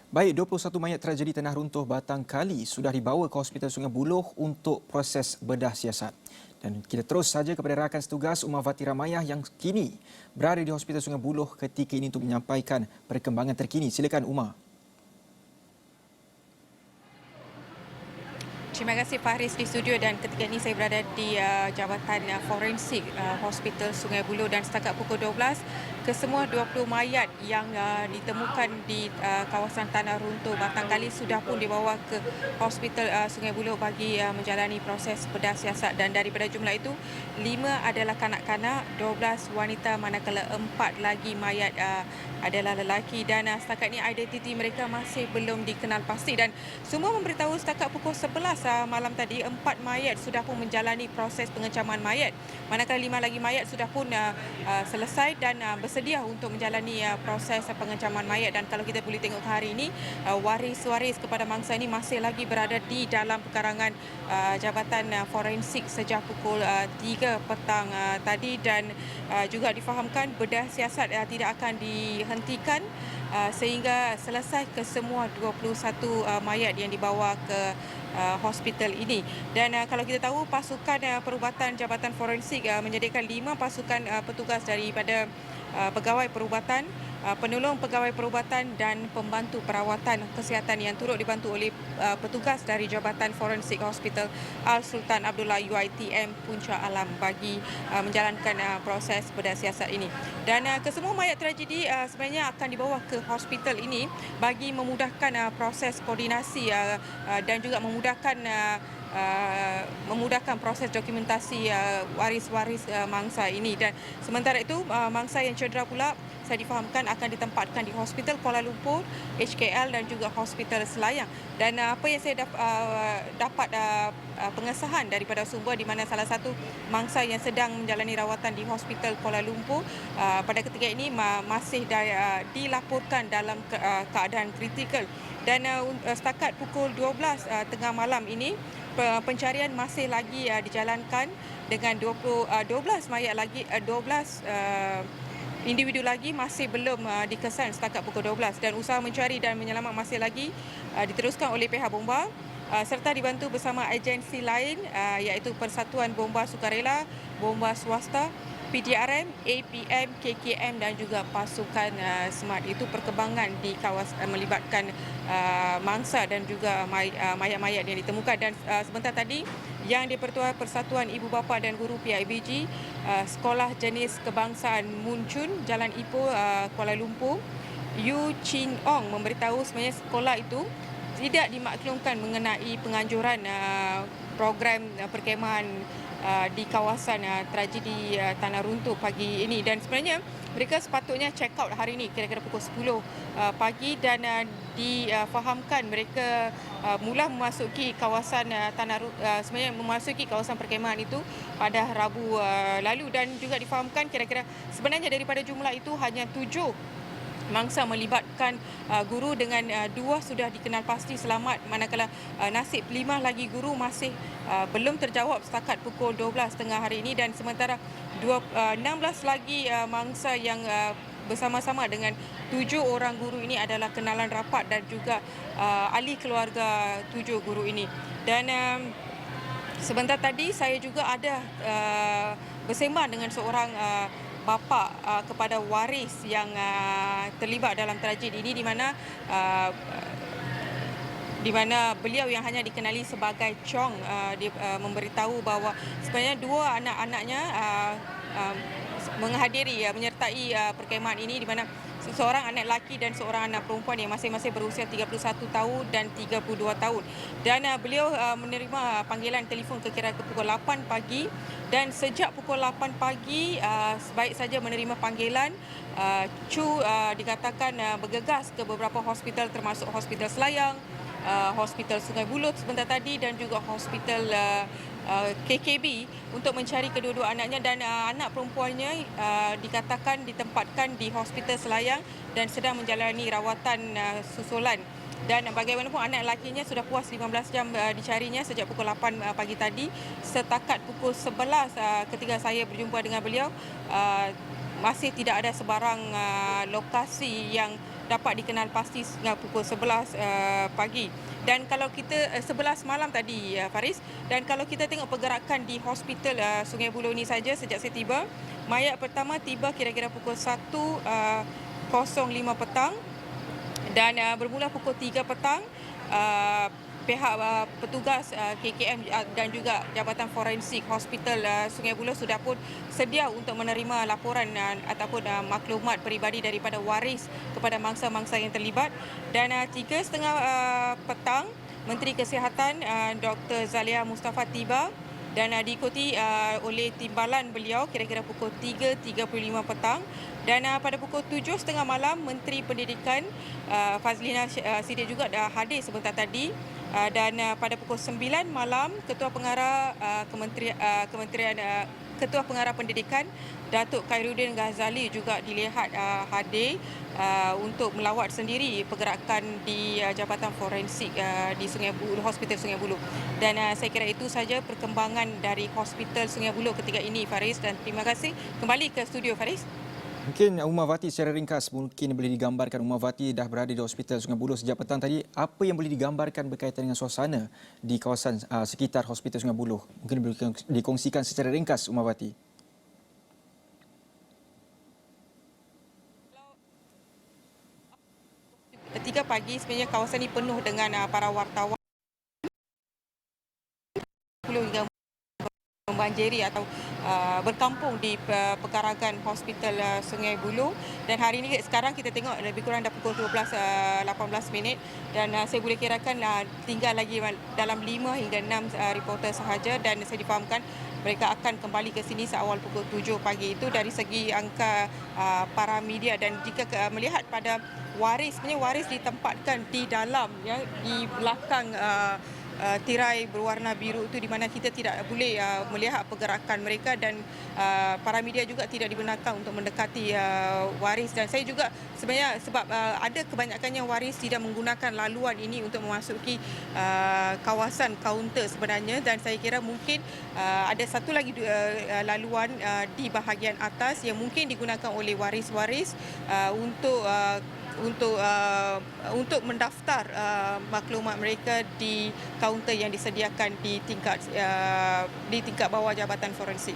Baik, 21 mayat tragedi tanah runtuh Batang Kali sudah dibawa ke Hospital Sungai Buloh untuk proses bedah siasat. Dan kita terus saja kepada rakan setugas Umar Vati Ramayah yang kini berada di Hospital Sungai Buloh ketika ini untuk menyampaikan perkembangan terkini. Silakan Umar. Terima kasih Faris di studio, dan ketika ini saya berada di Jabatan Forensik Hospital Sungai Buloh, dan setakat pukul 12 kesemua 20 mayat yang ditemukan di kawasan tanah runtuh Batang Kali sudah pun dibawa ke Hospital Sungai Buloh bagi menjalani proses bedah siasat, dan daripada jumlah itu 5 adalah kanak-kanak, 12 wanita, manakala 4 lagi mayat adalah lelaki, dan setakat ini identiti mereka masih belum dikenal pasti, dan semua memberitahu setakat pukul 11 malam tadi 4 mayat sudah pun menjalani proses pengecaman mayat, manakala 5 lagi mayat sudah pun selesai dan bersedia untuk menjalani proses pengecaman mayat. Dan kalau kita boleh tengok hari ini, waris-waris kepada mangsa ini masih lagi berada di dalam pekarangan Jabatan Forensik sejak pukul 3 petang tadi, dan juga difahamkan bedah siasat tidak akan dihentikan sehingga selesai kesemua 21 mayat yang dibawa ke hospital ini. Dan kalau kita tahu, pasukan perubatan Jabatan Forensik menyediakan 5 pasukan petugas daripada pegawai perubatan, penolong pegawai perubatan dan pembantu perawatan kesihatan yang turut dibantu oleh petugas dari Jabatan Forensik Hospital Al-Sultan Abdullah UiTM Puncak Alam bagi menjalankan proses bedah siasat ini. Dan kesemua mayat tragedi sebenarnya akan dibawa ke hospital ini bagi memudahkan proses koordinasi dan juga memudahkan proses dokumentasi waris-waris mangsa ini. Dan sementara itu, mangsa yang cedera pula saya difahamkan akan ditempatkan di Hospital Kuala Lumpur, HKL dan juga Hospital Selayang. Dan apa yang saya dapat pengesahan daripada sumber, di mana salah satu mangsa yang sedang menjalani rawatan di Hospital Kuala Lumpur pada ketika ini masih dilaporkan dalam keadaan kritikal. Dan setakat pukul 12 tengah malam ini, pencarian masih lagi dijalankan dengan 12 mayat lagi, 12 individu lagi masih belum dikesan setakat pukul 12, dan usaha mencari dan menyelamat masih lagi diteruskan oleh pihak bomba serta dibantu bersama agensi lain iaitu Persatuan Bomba Sukarela, Bomba Swasta, PDRM, APM, KKM dan juga pasukan SMART. Itu perkembangan di kawasan melibatkan mangsa dan juga mayat-mayat yang ditemukan. Dan sebentar tadi yang di-Pertua Persatuan Ibu Bapa dan Guru PIBG Sekolah Jenis Kebangsaan Mun Chun, Jalan Ipoh, Kuala Lumpur, Yu Chin Ong memberitahu sebenarnya sekolah itu tidak dimaklumkan mengenai penganjuran program perkhemahan di kawasan tragedi tanah runtuh pagi ini. Dan sebenarnya mereka sepatutnya check out hari ini kira-kira pukul 10 pagi, dan difahamkan mereka mula memasuki kawasan sebenarnya memasuki kawasan perkhemahan itu pada Rabu lalu, dan juga difahamkan kira-kira sebenarnya daripada jumlah itu hanya 7 mangsa melibatkan guru, dengan 2 sudah dikenal pasti selamat, manakala nasib 5 lagi guru masih belum terjawab setakat pukul 12 tengah hari ini. Dan sementara 16 lagi mangsa yang bersama-sama dengan 7 orang guru ini adalah kenalan rapat dan juga ahli keluarga 7 guru ini. Dan sebentar tadi saya juga ada bersembang dengan seorang bapa kepada waris yang terlibat dalam tragedi ini, di mana beliau yang hanya dikenali sebagai Chong memberitahu bahawa sebenarnya 2 anak-anaknya menghadiri menyertai perkhemahan ini, di mana seorang anak lelaki dan seorang anak perempuan yang masing-masing berusia 31 tahun dan 32 tahun. Dan beliau menerima panggilan telefon kira-kira pukul 8 pagi, dan sejak pukul 8 pagi sebaik saja menerima panggilan, Chu dikatakan bergegas ke beberapa hospital termasuk Hospital Selayang, Hospital Sungai Buloh sebentar tadi, dan juga Hospital KKB untuk mencari kedua-dua anaknya. Dan anak perempuannya dikatakan ditempatkan di Hospital Selayang dan sedang menjalani rawatan susulan. Dan bagaimanapun anak lakinya sudah puas 15 jam dicarinya sejak pukul 8 pagi tadi. Setakat pukul 11 ketika saya berjumpa dengan beliau, masih tidak ada sebarang lokasi yang dapat dikenal pasti sehingga pukul 11 pagi. Dan kalau kita 11 malam tadi Faris, dan kalau kita tengok pergerakan di hospital Sungai Buloh ini saja sejak saya tiba, mayat pertama tiba kira-kira pukul 1.05 petang dan bermula pukul 3 petang pihak petugas KKM dan juga Jabatan Forensik Hospital Sungai Buloh sudah pun sedia untuk menerima laporan ataupun maklumat peribadi daripada waris kepada mangsa-mangsa yang terlibat. Dan 3.30 petang, Menteri Kesihatan Dr. Zalia Mustafa tiba dan diikuti oleh timbalan beliau kira-kira pukul 3.35 petang. Dan pada pukul 7.30 malam, Menteri Pendidikan Fazlina Sidik juga dah hadir sebentar tadi. Dan pada pukul 9 malam, Ketua Pengarah Ketua Pengarah Pendidikan Datuk Khairuddin Ghazali juga dilihat hadir untuk melawat sendiri pergerakan di Jabatan Forensik di Sungai Buloh, Hospital Sungai Buloh. Dan saya kira itu saja perkembangan dari Hospital Sungai Buloh ketika ini, Faris, dan terima kasih. Kembali ke studio, Faris. Mungkin Umar Wati secara ringkas mungkin boleh digambarkan. Umar Wati dah berada di Hospital Sungai Buloh sejak petang tadi. Apa yang boleh digambarkan berkaitan dengan suasana di kawasan sekitar Hospital Sungai Buloh? Mungkin boleh dikongsikan secara ringkas, Umar Wati. 3 pagi sebenarnya kawasan ini penuh dengan para wartawan hingga membanjiri atau berkampung di pekarangan Hospital Sungai Buloh. Dan hari ini sekarang kita tengok lebih kurang dah pukul 12.18 dan saya boleh kirakan tinggal lagi dalam 5 hingga 6 reporter sahaja, dan saya difahamkan mereka akan kembali ke sini seawal pukul 7 pagi. Itu dari segi angka para media. Dan jika melihat pada waris, sebenarnya waris ditempatkan di dalam, ya, di belakang tirai berwarna biru itu, di mana kita tidak boleh melihat pergerakan mereka, dan para media juga tidak dibenarkan untuk mendekati waris. Dan saya juga sebenarnya sebab ada kebanyakannya waris tidak menggunakan laluan ini untuk memasuki kawasan kaunter sebenarnya, dan saya kira mungkin ada satu lagi laluan di bahagian atas yang mungkin digunakan oleh waris-waris untuk mendaftar maklumat mereka di kaunter yang disediakan di tingkat bawah Jabatan Forensik.